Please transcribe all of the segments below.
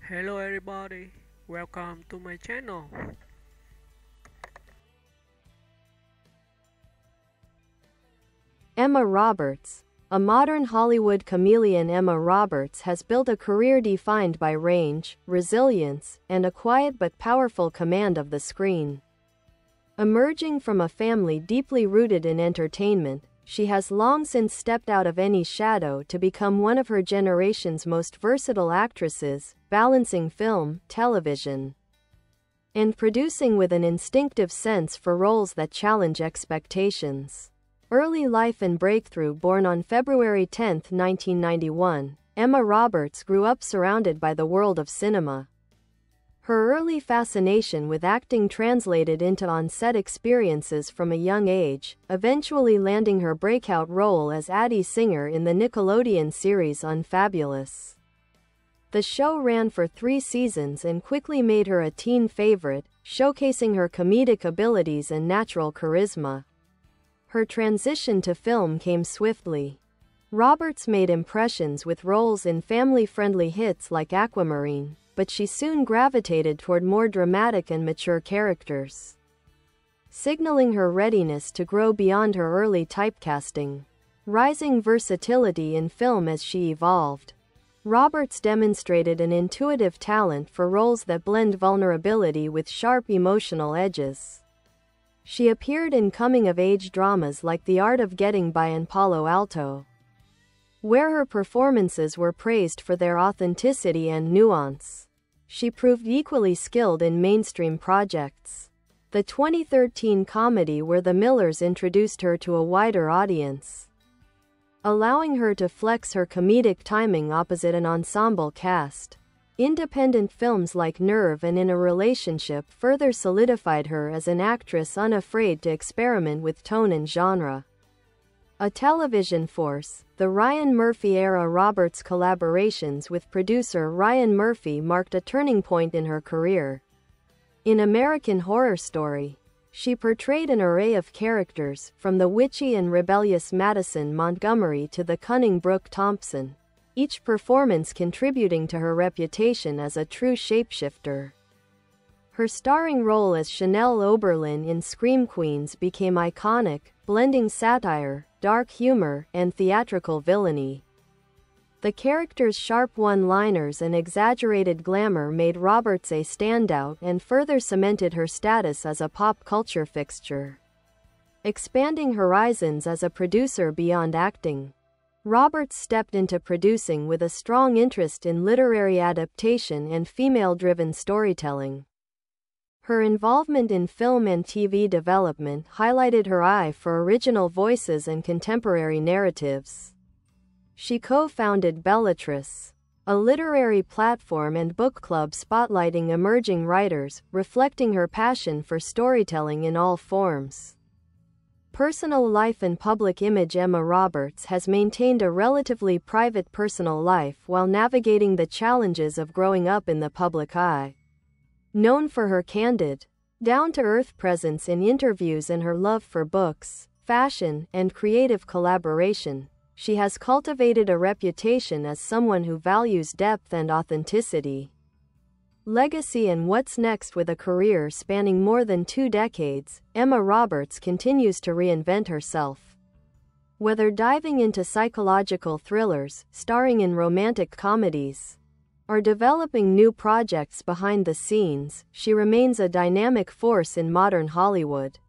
Hello everybody, welcome to my channel. Emma Roberts. A modern Hollywood chameleon, Emma Roberts has built a career defined by range, resilience, and a quiet but powerful command of the screen. Emerging from a family deeply rooted in entertainment, she has long since stepped out of any shadow to become one of her generation's most versatile actresses, balancing film, television, and producing with an instinctive sense for roles that challenge expectations. Early life and breakthrough. Born on February 10, 1991, Emma Roberts grew up surrounded by the world of cinema. Her early fascination with acting translated into on-set experiences from a young age, eventually landing her breakout role as Addie Singer in the Nickelodeon series Unfabulous. The show ran for 3 seasons and quickly made her a teen favorite, showcasing her comedic abilities and natural charisma. Her transition to film came swiftly. Roberts made impressions with roles in family-friendly hits like Aquamarine, but she soon gravitated toward more dramatic and mature characters, signaling her readiness to grow beyond her early typecasting. Rising versatility in film. As she evolved, Roberts demonstrated an intuitive talent for roles that blend vulnerability with sharp emotional edges. She appeared in coming-of-age dramas like The Art of Getting By and Palo Alto, where her performances were praised for their authenticity and nuance. She proved equally skilled in mainstream projects. The 2013 comedy Where the Millers introduced her to a wider audience, allowing her to flex her comedic timing opposite an ensemble cast. Independent films like Nerve and In a Relationship further solidified her as an actress unafraid to experiment with tone and genre. A television force, the Ryan Murphy-era. Roberts' collaborations with producer Ryan Murphy marked a turning point in her career. In American Horror Story, she portrayed an array of characters, from the witchy and rebellious Madison Montgomery to the cunning Brooke Thompson, each performance contributing to her reputation as a true shapeshifter. Her starring role as Chanel Oberlin in Scream Queens became iconic, blending satire, dark humor, and theatrical villainy. The character's sharp one-liners and exaggerated glamour made Roberts a standout and further cemented her status as a pop culture fixture. Expanding horizons as a producer beyond acting, Roberts stepped into producing with a strong interest in literary adaptation and female-driven storytelling. Her involvement in film and TV development highlighted her eye for original voices and contemporary narratives. She co-founded Bellatrix, a literary platform and book club spotlighting emerging writers, reflecting her passion for storytelling in all forms. Personal life and public image. Emma Roberts has maintained a relatively private personal life while navigating the challenges of growing up in the public eye. Known for her candid, down-to-earth presence in interviews and her love for books, fashion, and creative collaboration, she has cultivated a reputation as someone who values depth and authenticity. Legacy and what's next. With a career spanning more than 2 decades, Emma Roberts continues to reinvent herself. Whether diving into psychological thrillers, starring in romantic comedies, or developing new projects behind the scenes, she remains a dynamic force in modern Hollywood.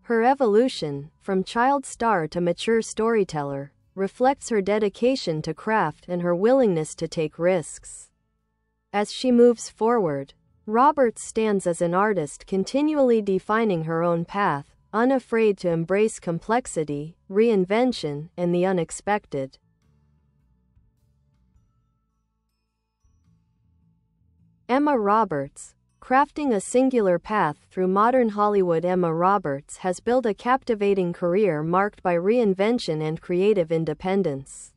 Her evolution, from child star to mature storyteller, reflects her dedication to craft and her willingness to take risks. As she moves forward, Roberts stands as an artist continually defining her own path, unafraid to embrace complexity, reinvention, and the unexpected. Emma Roberts. Crafting a singular path through modern Hollywood. Emma Roberts has built a captivating career marked by reinvention and creative independence.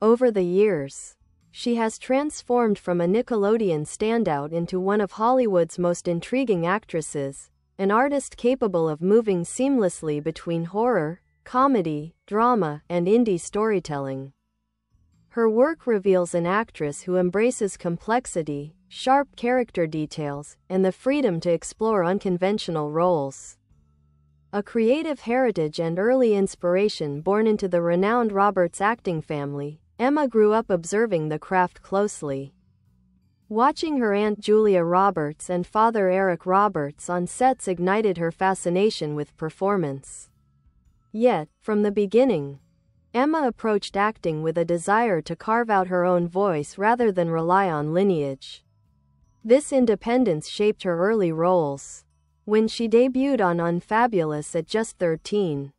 Over the years, she has transformed from a Nickelodeon standout into one of Hollywood's most intriguing actresses, an artist capable of moving seamlessly between horror, comedy, drama, and indie storytelling. Her work reveals an actress who embraces complexity, sharp character details, and the freedom to explore unconventional roles. A creative heritage and early inspiration born into the renowned Roberts acting family, Emma grew up observing the craft closely. Watching her Aunt Julia Roberts and father Eric Roberts on sets ignited her fascination with performance. Yet, from the beginning, Emma approached acting with a desire to carve out her own voice rather than rely on lineage. This independence shaped her early roles. When she debuted on Unfabulous at just 13,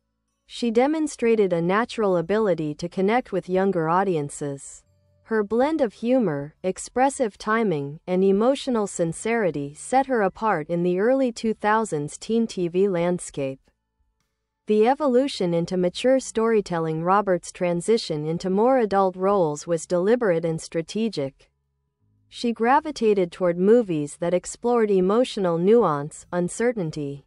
she demonstrated a natural ability to connect with younger audiences. Her blend of humor, expressive timing, and emotional sincerity set her apart in the early 2000s teen TV landscape. The evolution into mature storytelling. Roberts' transition into more adult roles was deliberate and strategic. She gravitated toward movies that explored emotional nuance, uncertainty,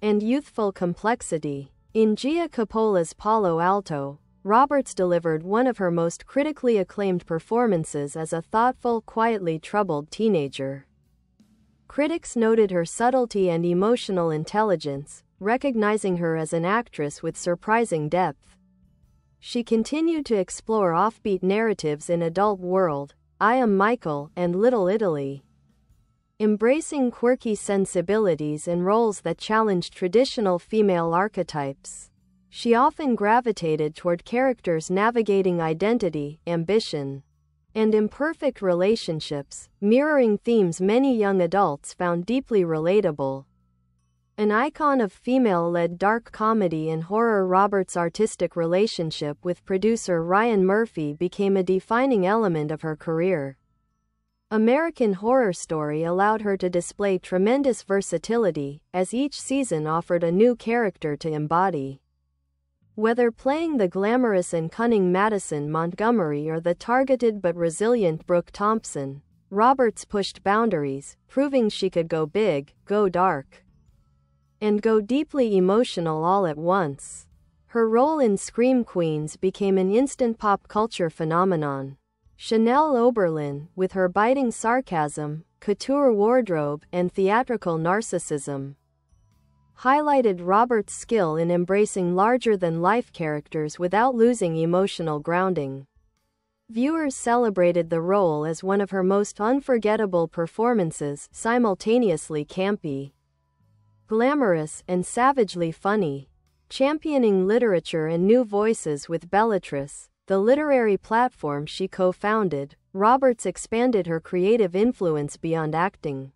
and youthful complexity. In Gia Coppola's Palo Alto, Roberts delivered one of her most critically acclaimed performances as a thoughtful, quietly troubled teenager. Critics noted her subtlety and emotional intelligence, recognizing her as an actress with surprising depth. She continued to explore offbeat narratives in Adult World, I Am Michael, and Little Italy, embracing quirky sensibilities and roles that challenged traditional female archetypes. She often gravitated toward characters navigating identity, ambition, and imperfect relationships, mirroring themes many young adults found deeply relatable. An icon of female-led dark comedy and horror, Roberts' artistic relationship with producer Ryan Murphy became a defining element of her career. American Horror Story allowed her to display tremendous versatility, as each season offered a new character to embody. Whether playing the glamorous and cunning Madison Montgomery or the targeted but resilient Brooke Thompson, Roberts pushed boundaries, proving she could go big, go dark, and go deeply emotional all at once. Her role in Scream Queens became an instant pop culture phenomenon. Chanel Oberlin, with her biting sarcasm, couture wardrobe, and theatrical narcissism, highlighted Roberts' skill in embracing larger-than-life characters without losing emotional grounding. Viewers celebrated the role as one of her most unforgettable performances, simultaneously campy, glamorous, and savagely funny. Championing literature and new voices with Bellatrix, the literary platform she co-founded, Roberts expanded her creative influence beyond acting.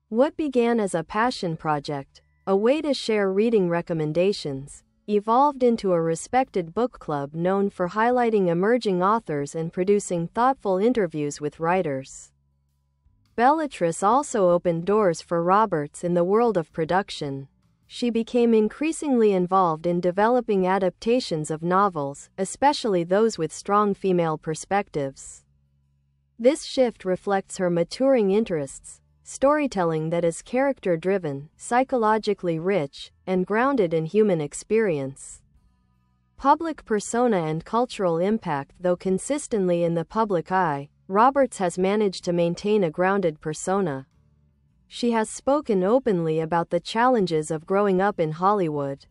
What began as a passion project, a way to share reading recommendations, evolved into a respected book club known for highlighting emerging authors and producing thoughtful interviews with writers. Bellatrix also opened doors for Roberts in the world of production. She became increasingly involved in developing adaptations of novels, especially those with strong female perspectives. This shift reflects her maturing interests, storytelling that is character-driven, psychologically rich, and grounded in human experience. Public persona and cultural impact. Though consistently in the public eye, Roberts has managed to maintain a grounded persona. She has spoken openly about the challenges of growing up in Hollywood,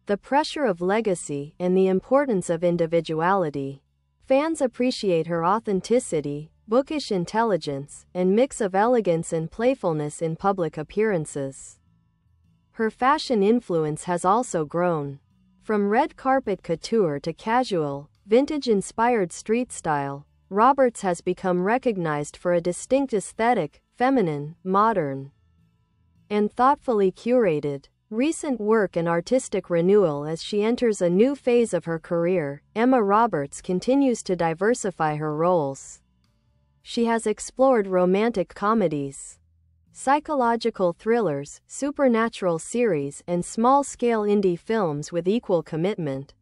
the pressure of legacy, and the importance of individuality. Fans appreciate her authenticity, bookish intelligence, and mix of elegance and playfulness in public appearances. Her fashion influence has also grown. From red carpet couture to casual, vintage-inspired street style, Roberts has become recognized for a distinct aesthetic, feminine, modern, and thoughtfully curated. Recent work and artistic renewal. As she enters a new phase of her career, Emma Roberts continues to diversify her roles. She has explored romantic comedies, psychological thrillers, supernatural series, and small-scale indie films with equal commitment.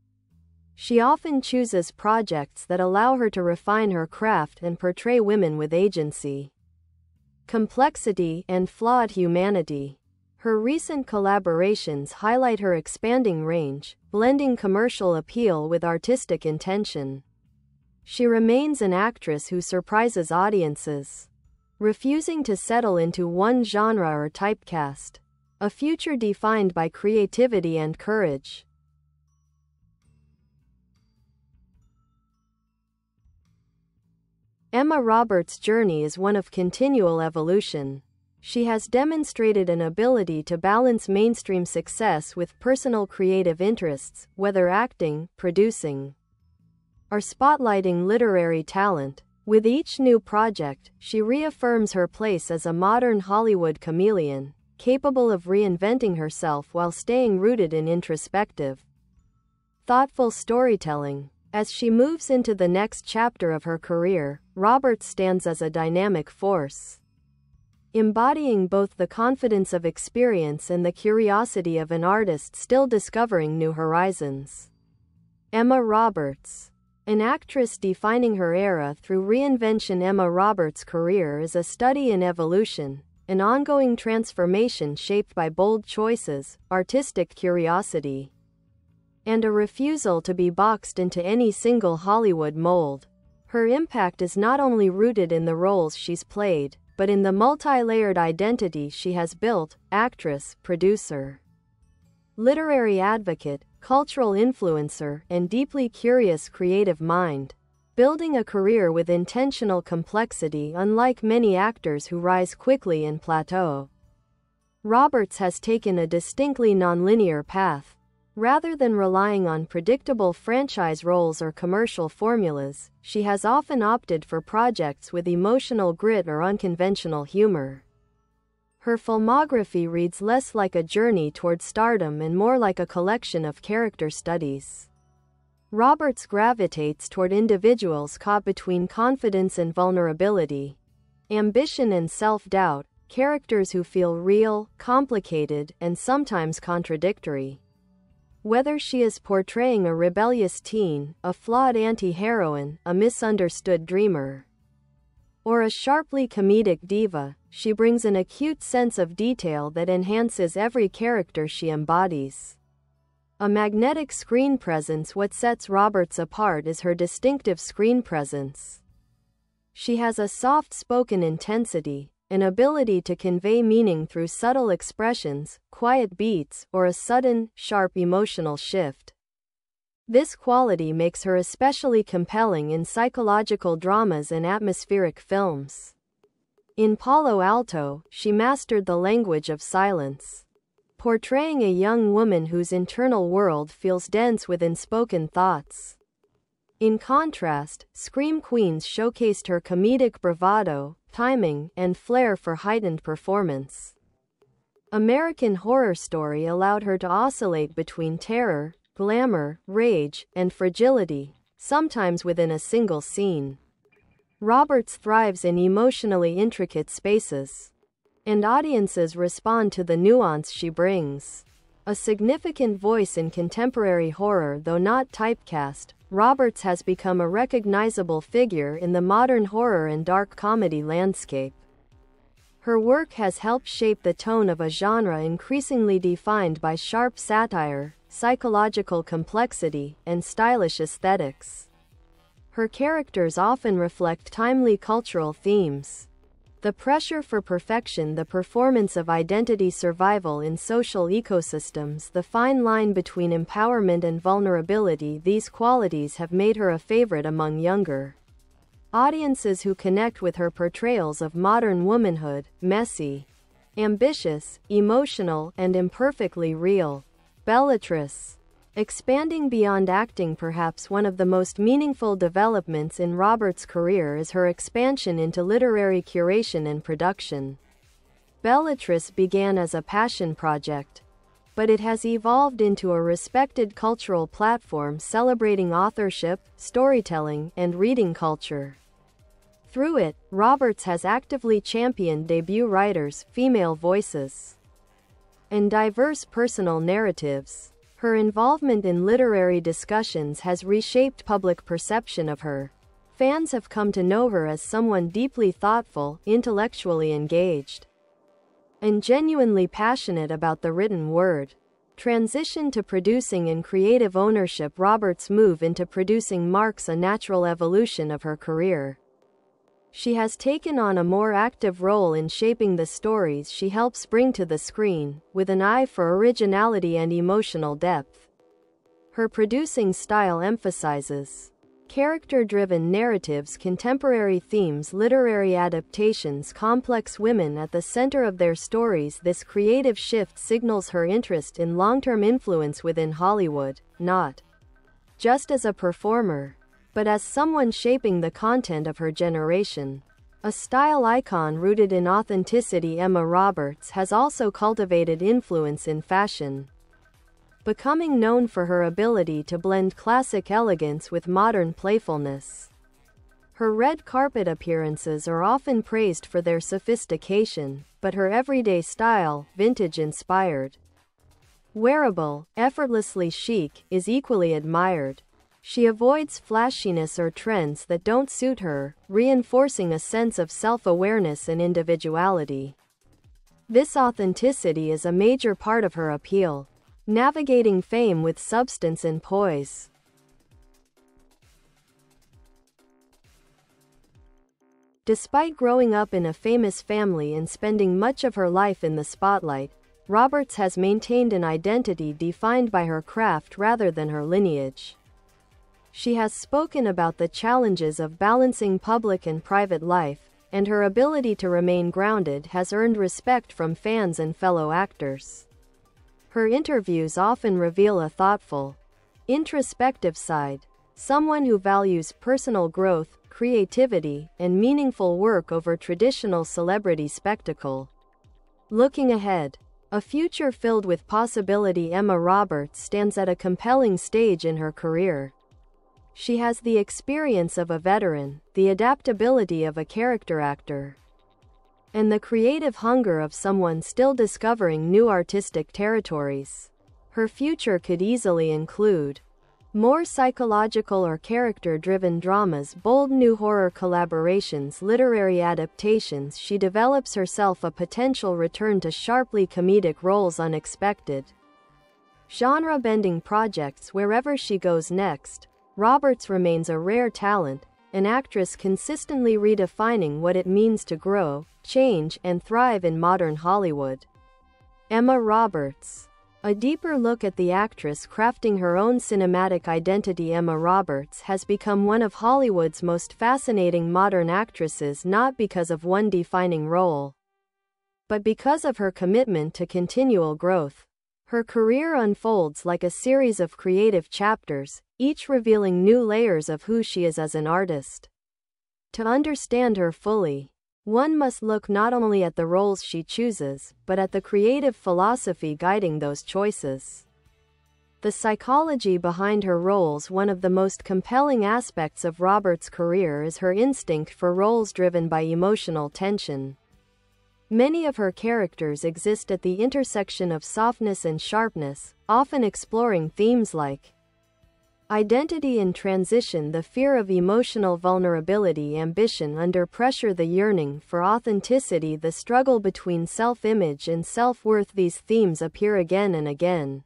She often chooses projects that allow her to refine her craft and portray women with agency, complexity, and flawed humanity. Her recent collaborations highlight her expanding range, blending commercial appeal with artistic intention. She remains an actress who surprises audiences, refusing to settle into one genre or typecast. A future defined by creativity and courage. Emma Roberts' journey is one of continual evolution. She has demonstrated an ability to balance mainstream success with personal creative interests, whether acting, producing, or spotlighting literary talent. With each new project, she reaffirms her place as a modern Hollywood chameleon, capable of reinventing herself while staying rooted in introspective, thoughtful storytelling. As she moves into the next chapter of her career, Roberts stands as a dynamic force, embodying both the confidence of experience and the curiosity of an artist still discovering new horizons. Emma Roberts, an actress defining her era through reinvention. Emma Roberts' career is a study in evolution, an ongoing transformation shaped by bold choices, artistic curiosity, and a refusal to be boxed into any single Hollywood mold. Her impact is not only rooted in the roles she's played, but in the multi-layered identity she has built: actress, producer, literary advocate, cultural influencer, and deeply curious creative mind. Building a career with intentional complexity. Unlike many actors who rise quickly and plateau, Roberts has taken a distinctly nonlinear path. Rather than relying on predictable franchise roles or commercial formulas, she has often opted for projects with emotional grit or unconventional humor. Her filmography reads less like a journey toward stardom and more like a collection of character studies. Roberts gravitates toward individuals caught between confidence and vulnerability, ambition and self-doubt, characters who feel real, complicated, and sometimes contradictory. Whether she is portraying a rebellious teen, a flawed anti-heroine, a misunderstood dreamer, or a sharply comedic diva, she brings an acute sense of detail that enhances every character she embodies. A magnetic screen presence. What sets Roberts apart is her distinctive screen presence. She has a soft-spoken intensity, an ability to convey meaning through subtle expressions, quiet beats, or a sudden, sharp emotional shift. This quality makes her especially compelling in psychological dramas and atmospheric films. In Palo Alto, she mastered the language of silence, portraying a young woman whose internal world feels dense with unspoken thoughts. In contrast, Scream Queens showcased her comedic bravado, timing, and flair for heightened performance. American Horror Story allowed her to oscillate between terror, glamour, rage, and fragility, sometimes within a single scene. Roberts thrives in emotionally intricate spaces, and audiences respond to the nuance she brings. A significant voice in contemporary horror. Though not typecast, Roberts has become a recognizable figure in the modern horror and dark comedy landscape. Her work has helped shape the tone of a genre increasingly defined by sharp satire, psychological complexity, and stylish aesthetics. Her characters often reflect timely cultural themes: the pressure for perfection, the performance of identity, survival in social ecosystems, the fine line between empowerment and vulnerability. These qualities have made her a favorite among younger audiences who connect with her portrayals of modern womanhood: messy, ambitious, emotional, and imperfectly real. Bellatrix. Expanding beyond acting, perhaps one of the most meaningful developments in Roberts' career is her expansion into literary curation and production. Bellatrix began as a passion project, but it has evolved into a respected cultural platform celebrating authorship, storytelling, and reading culture. Through it, Roberts has actively championed debut writers, female voices, and diverse personal narratives. Her involvement in literary discussions has reshaped public perception of her. Fans have come to know her as someone deeply thoughtful, intellectually engaged, and genuinely passionate about the written word. transition to producing and creative ownership. Roberts' move into producing marks a natural evolution of her career. She has taken on a more active role in shaping the stories she helps bring to the screen, with an eye for originality and emotional depth. Her producing style emphasizes character-driven narratives, contemporary themes, literary adaptations, complex women at the center of their stories. This creative shift signals her interest in long-term influence within Hollywood, not just as a performer, but as someone shaping the content of her generation. A style icon rooted in authenticity, Emma Roberts has also cultivated influence in fashion, becoming known for her ability to blend classic elegance with modern playfulness. Her red carpet appearances are often praised for their sophistication, but her everyday style, vintage-inspired, wearable, effortlessly chic, is equally admired. She avoids flashiness or trends that don't suit her, reinforcing a sense of self-awareness and individuality. This authenticity is a major part of her appeal, navigating fame with substance and poise. Despite growing up in a famous family and spending much of her life in the spotlight, Roberts has maintained an identity defined by her craft rather than her lineage. She has spoken about the challenges of balancing public and private life, and her ability to remain grounded has earned respect from fans and fellow actors. Her interviews often reveal a thoughtful, introspective side, someone who values personal growth, creativity, and meaningful work over traditional celebrity spectacle. Looking ahead, a future filled with possibility. Emma Roberts stands at a compelling stage in her career. She has the experience of a veteran, the adaptability of a character actor, and the creative hunger of someone still discovering new artistic territories. Her future could easily include more psychological or character-driven dramas, bold new horror collaborations, literary adaptations. She develops herself a potential return to sharply comedic roles, unexpected genre-bending projects. Wherever she goes next, Roberts remains a rare talent, an actress consistently redefining what it means to grow, change, and thrive in modern Hollywood. Emma Roberts. A deeper look at the actress crafting her own cinematic identity. Emma Roberts has become one of Hollywood's most fascinating modern actresses, not because of one defining role, but because of her commitment to continual growth. Her career unfolds like a series of creative chapters, each revealing new layers of who she is as an artist. To understand her fully, one must look not only at the roles she chooses, but at the creative philosophy guiding those choices. The psychology behind her roles. One of the most compelling aspects of Roberts' career is her instinct for roles driven by emotional tension. Many of her characters exist at the intersection of softness and sharpness, often exploring themes like identity in transition, the fear of emotional vulnerability, ambition under pressure, the yearning for authenticity, the struggle between self-image and self-worth. These themes appear again and again.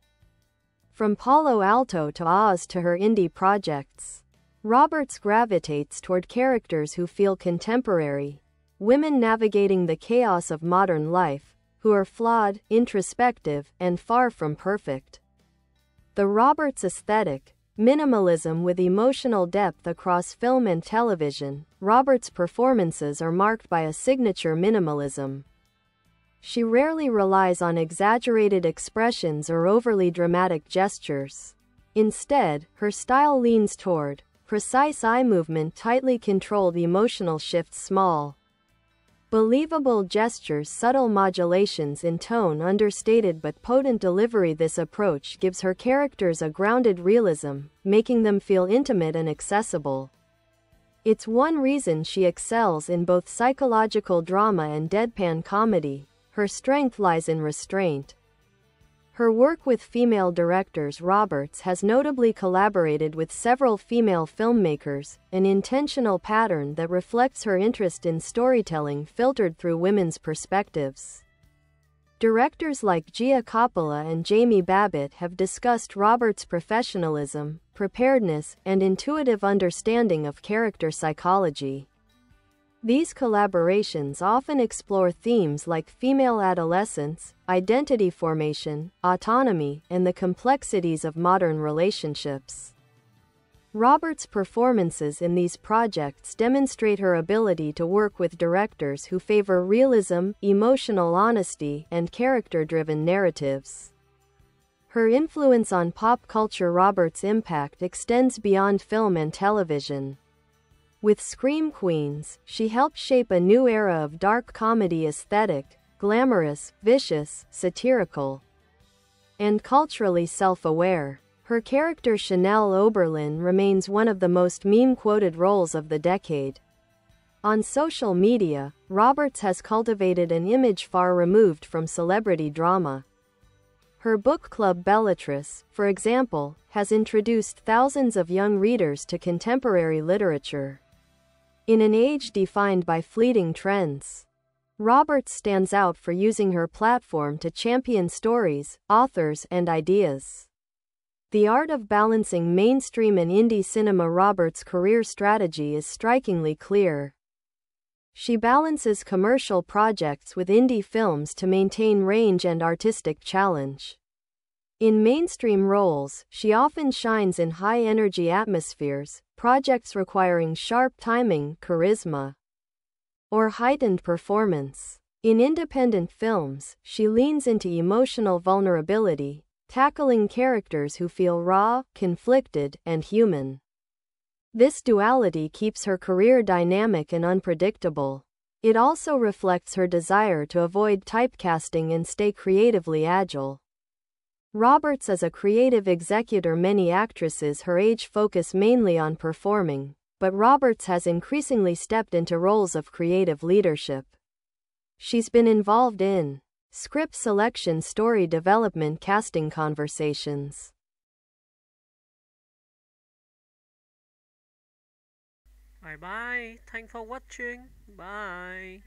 From Palo Alto to Oz to her indie projects, Roberts gravitates toward characters who feel contemporary, women navigating the chaos of modern life, who are flawed, introspective, and far from perfect. The Roberts aesthetic, minimalism with emotional depth across film and television. Roberts' performances are marked by a signature minimalism. She rarely relies on exaggerated expressions or overly dramatic gestures. Instead, her style leans toward precise eye movement, tightly controlled emotional shifts, small, believable gestures, subtle modulations in tone, understated but potent delivery. This approach gives her characters a grounded realism, making them feel intimate and accessible. It's one reason she excels in both psychological drama and deadpan comedy. Her strength lies in restraint. Her work with female directors. Roberts has notably collaborated with several female filmmakers, an intentional pattern that reflects her interest in storytelling filtered through women's perspectives. Directors like Gia Coppola and Jamie Babbitt have discussed Roberts' professionalism, preparedness, and intuitive understanding of character psychology. These collaborations often explore themes like female adolescence, identity formation, autonomy, and the complexities of modern relationships. Roberts' performances in these projects demonstrate her ability to work with directors who favor realism, emotional honesty, and character-driven narratives. Her influence on pop culture. Roberts' impact extends beyond film and television. With Scream Queens, she helped shape a new era of dark comedy aesthetic, glamorous, vicious, satirical, and culturally self-aware. Her character Chanel Oberlin remains one of the most meme-quoted roles of the decade. On social media, Roberts has cultivated an image far removed from celebrity drama. Her book club Bellatrix, for example, has introduced thousands of young readers to contemporary literature. In an age defined by fleeting trends, Roberts stands out for using her platform to champion stories, authors, and ideas. The art of balancing mainstream and indie cinema. Roberts' career strategy is strikingly clear. She balances commercial projects with indie films to maintain range and artistic challenge. In mainstream roles, she often shines in high-energy atmospheres, projects requiring sharp timing, charisma, or heightened performance. In independent films, she leans into emotional vulnerability, tackling characters who feel raw, conflicted, and human. This duality keeps her career dynamic and unpredictable. It also reflects her desire to avoid typecasting and stay creatively agile. Roberts is a creative executor. Many actresses her age focus mainly on performing, but Roberts has increasingly stepped into roles of creative leadership. She's been involved in script selection, story development, casting conversations. Bye bye. Thanks for watching. Bye.